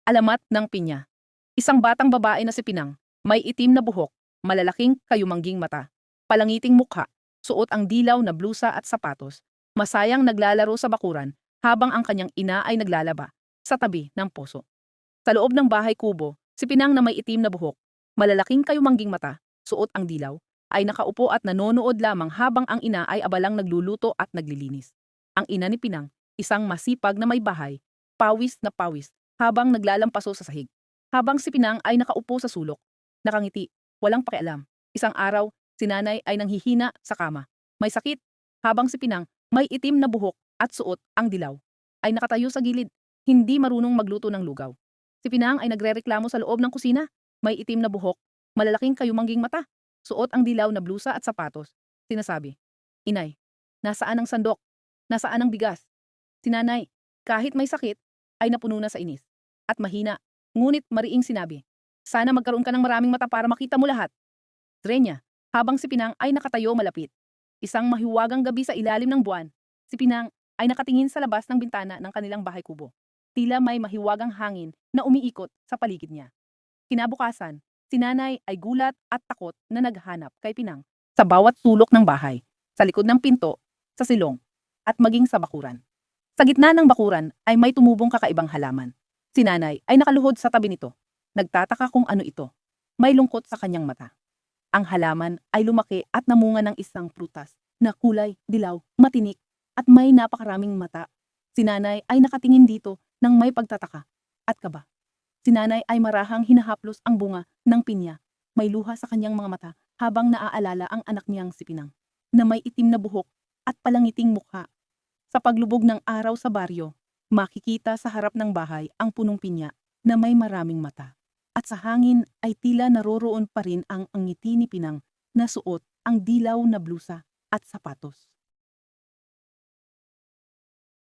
Alamat ng pinya. Isang batang babae na si Pinang, may itim na buhok, malalaking kayumangging mata, palangiting mukha, suot ang dilaw na blusa at sapatos, masayang naglalaro sa bakuran habang ang kanyang ina ay naglalaba sa tabi ng poso. Sa loob ng bahay kubo, si Pinang na may itim na buhok, malalaking kayumangging mata, suot ang dilaw, ay nakaupo at nanonood lamang habang ang ina ay abalang nagluluto at naglilinis. Ang ina ni Pinang, isang masipag na may bahay, pawis na pawis, habang naglalampaso sa sahig. Habang si Pinang ay nakaupo sa sulok, nakangiti, walang pakialam. Isang araw, si nanay ay nanghihina sa kama. May sakit, habang si Pinang may itim na buhok at suot ang dilaw, ay nakatayo sa gilid, hindi marunong magluto ng lugaw. Si Pinang ay nagrereklamo sa loob ng kusina, may itim na buhok, malalaking kayumangging mata, suot ang dilaw na blusa at sapatos. Sinasabi, "Inay, nasaan ang sandok? Nasaan ang bigas?" Si nanay, kahit may sakit, ay napuno na sa inis. At mahina, ngunit mariing sinabi, "Sana magkaroon ka ng maraming mata para makita mo lahat." Drenya, habang si Pinang ay nakatayo malapit. Isang mahiwagang gabi sa ilalim ng buwan, si Pinang ay nakatingin sa labas ng bintana ng kanilang bahay kubo. Tila may mahiwagang hangin na umiikot sa paligid niya. Kinabukasan, si nanay ay gulat at takot na naghanap kay Pinang sa bawat sulok ng bahay, sa likod ng pinto, sa silong, at maging sa bakuran. Sa gitna ng bakuran ay may tumubong kakaibang halaman. Si nanay ay nakaluhod sa tabi nito. Nagtataka kung ano ito. May lungkot sa kanyang mata. Ang halaman ay lumaki at namunga ng isang prutas na kulay, dilaw, matinik, at may napakaraming mata. Si nanay ay nakatingin dito ng may pagtataka at kaba. Si nanay ay marahang hinahaplos ang bunga ng pinya. May luha sa kanyang mga mata habang naaalala ang anak niyang si Pinang, na may itim na buhok at palangiting mukha. Sa paglubog ng araw sa baryo, makikita sa harap ng bahay ang punong pinya na may maraming mata. At sa hangin ay tila naroroon pa rin ang ngiti ni Pinang na suot ang dilaw na blusa at sapatos.